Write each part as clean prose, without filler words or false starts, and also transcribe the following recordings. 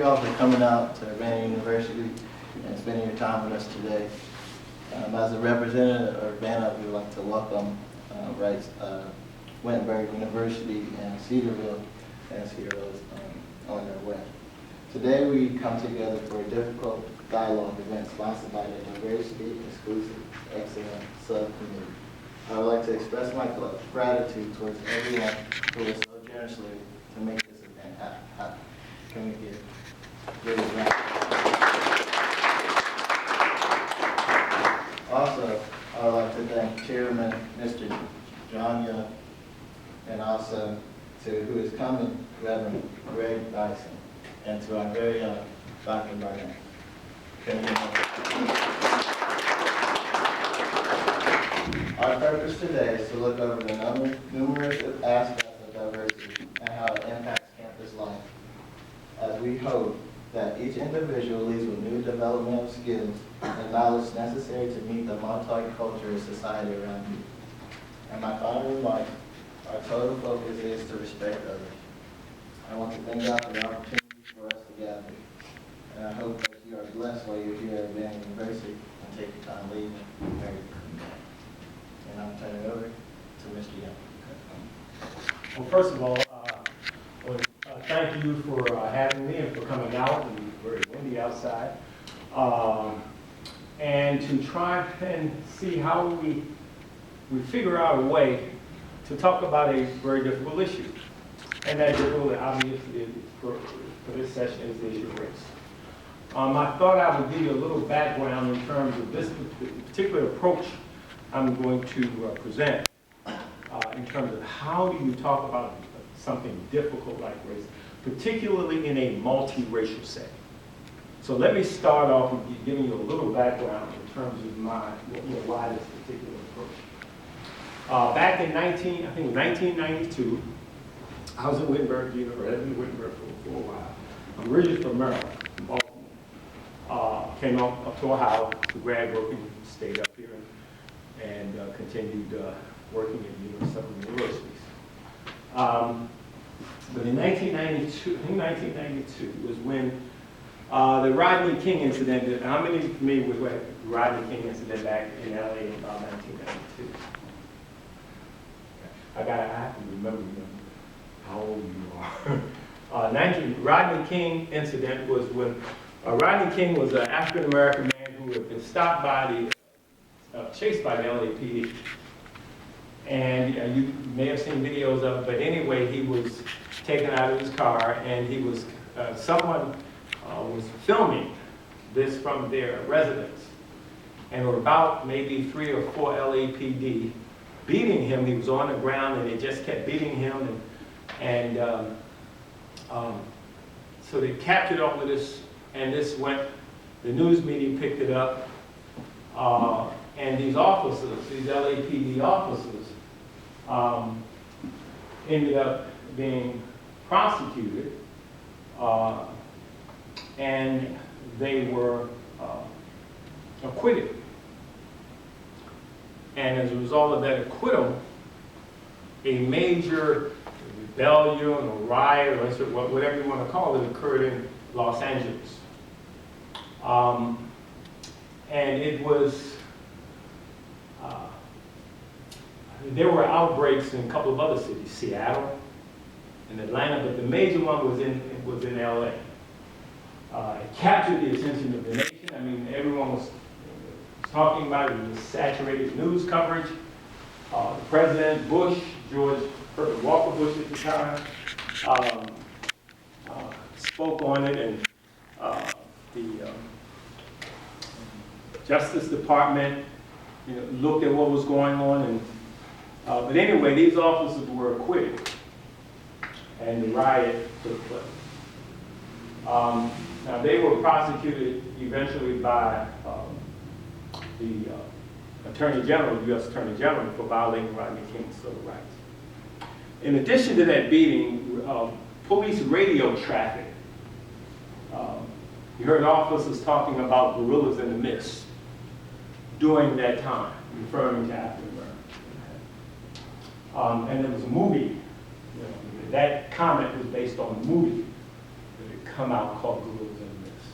you all for coming out to Urbana University and spending your time with us today. As a representative of Urbana, we would like to welcome Wittenberg University and Cedarville as heroes on their way. Today we come together for a difficult dialogue event sponsored by the Diversity Exclusive Excellence Subcommittee. I would like to express my gratitude towards everyone who was so generously to make this event happen. Can we give a round? Also, I would like to thank Chairman Mr. John Young, and also to who is coming, Reverend Greg Dyson, and to our very own Dr. Barnett. Can we Our purpose today is to look over the numerous aspects of diversity and how it impacts campus life, as we hope that each individual leaves with new developmental skills and knowledge necessary to meet the multicultural society around you. And my final remark, our total focus is to respect others. I want to thank God for the opportunity for us to gather, and I hope that you are blessed while you're here at Urbana University and take your time leaving and ready to come back. And I'm turning it over to Mr. Young. Well, first of all, thank you for having me and for coming out. It's very windy outside. And to try and see how we figure out a way to talk about a very difficult issue. And that difficult, obviously, for this session is the issue of race. I thought I would give you a little background in terms of this particular approach I'm going to present in terms of how do you talk about something difficult like race, particularly in a multiracial setting. So let me start off with giving you a little background in terms of why this particular approach. Back in 1992, I was at Wittenberg University, for a while. I'm originally from Maryland, from Baltimore. Came up to Ohio to grad work and stayed up here and continued working at several universities. But in 1992 was when the Rodney King incident, how many are familiar with what the Rodney King incident back in LA in about 1992? I have to remember how old you are. Rodney King incident was when Rodney King was an African-American man who had been stopped by chased by the LAPD. And you may have seen videos of it, but anyway, he was taken out of his car, and he was someone was filming this from their residence, and there were about maybe 3 or 4 LAPD beating him. He was on the ground, and they just kept beating him, and so they captured all of this, and this went. The news media picked it up, and these officers, these LAPD officers, ended up being prosecuted, and they were acquitted. And as a result of that acquittal, a major rebellion or riot, or whatever you want to call it, occurred in Los Angeles. And it was, there were outbreaks in a couple of other cities, Seattle and Atlanta, but the major one was in LA. It captured the attention of the nation. I mean, everyone was talking about it. It was saturated news coverage. The President Bush, George Herbert Walker Bush at the time, spoke on it, and the Justice Department looked at what was going on, and but anyway, these officers were acquitted, and the riot took place. Now, they were prosecuted eventually by the Attorney General, U.S. Attorney General, for violating Rodney King's civil rights. In addition to that beating, police radio traffic. You heard officers talking about gorillas in the mist during that time, referring to African Americans. And there was a movie. That comment was based on a movie that had come out called Gorillas in the Mist.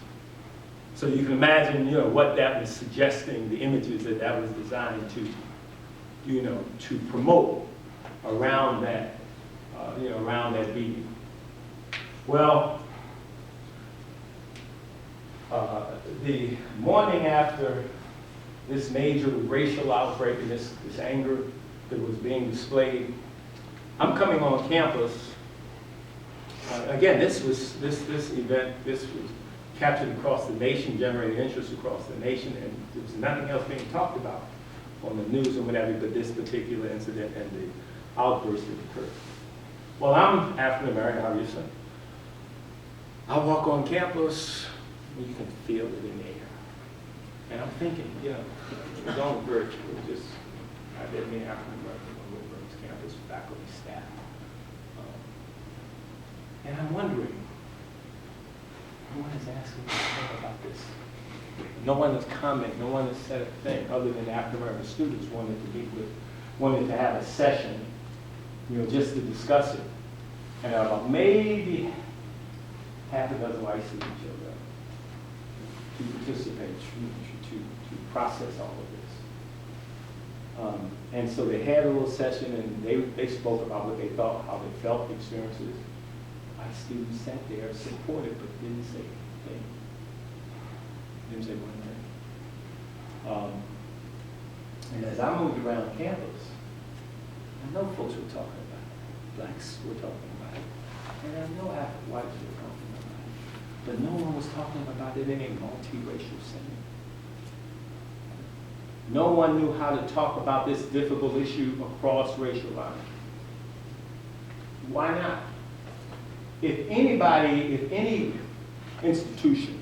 So you can imagine, what that was suggesting, the images that was designed to, to promote around that, around that beating. Well, the morning after this major racial outbreak and this anger that was being displayed, I'm coming on campus. Again, this event, this was captured across the nation, generated interest across the nation, and there was nothing else being talked about on the news or whatever but this particular incident and the outburst that occurred. Well, I'm African American, obviously. I walk on campus, you can feel it in the air. And I'm thinking, it was on Birch, it was just, I didn't mean African American on Woodburn's campus, faculty, staff. And I'm wondering, no one is asking me about this. No one has commented, no one has said a thing other than African American students wanted to have a session, just to discuss it. And about maybe half a dozen white students showed up to participate, to process all of this. And so they had a little session and they spoke about what they thought, how they felt, the experiences. White students sat there, supported, but didn't say anything. Didn't say one thing. And as I moved around campus, I know folks were talking about it. Blacks were talking about it. And I know whites were talking about it. But no one was talking about it in a multiracial setting. No one knew how to talk about this difficult issue across racial lines. Why not? If any institution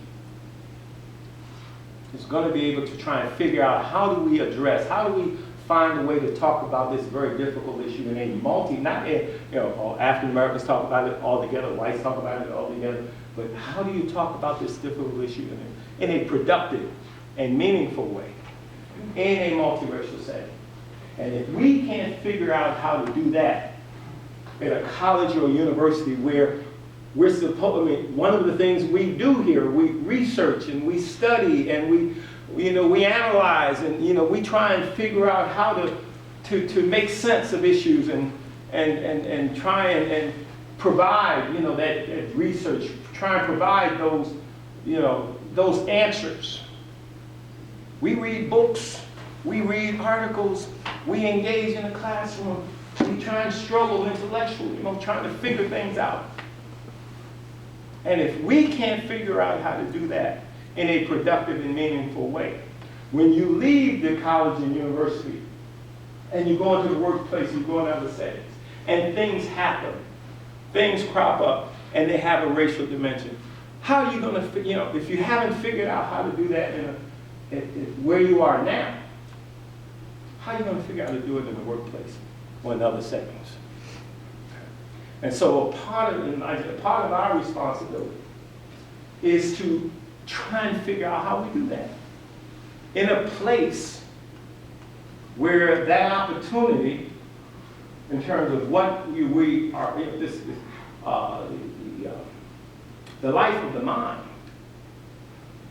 is going to be able to try and figure out how do we find a way to talk about this very difficult issue in a African Americans talk about it all together, whites talk about it all together, but how do you talk about this difficult issue in a productive and meaningful way in a multiracial setting? And if we can't figure out how to do that at a college or university where one of the things we do here, we research and we study and we analyze and we try and figure out how to make sense of issues and try and provide that research, try and provide those answers. We read books, we read articles, we engage in the classroom, we try and struggle intellectually, trying to figure things out. And if we can't figure out how to do that in a productive and meaningful way, when you leave the college and university and you go into the workplace, you go into other settings, and things happen, things crop up, and they have a racial dimension, how are you going to, if you haven't figured out how to do that where you are now, how are you going to figure out how to do it in the workplace or in other settings? And so a part of our responsibility is to try and figure out how we do that in a place where that opportunity, in terms of what we are, the life of the mind,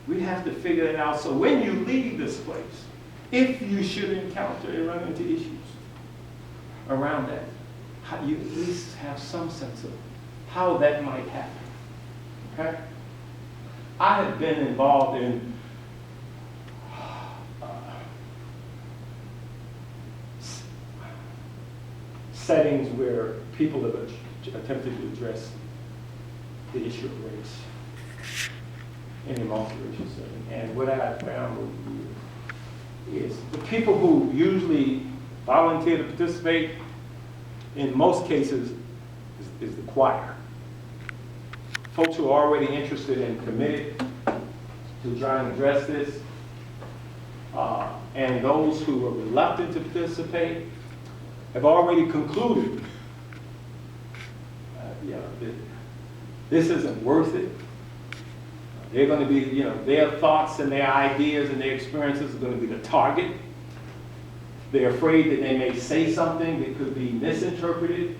we have to figure it out. So when you leave this place, if you should encounter and run into issues around that, you at least have some sense of how that might happen. Okay? I have been involved in settings where people have attempted to address the issue of race in a multiracial setting. And what I found is the people who usually volunteer to participate, in most cases, is the choir. Folks who are already interested and committed to try and address this, and those who are reluctant to participate have already concluded this isn't worth it. They're going to be, their thoughts and their ideas and their experiences are going to be the target. They're afraid that they may say something that could be misinterpreted.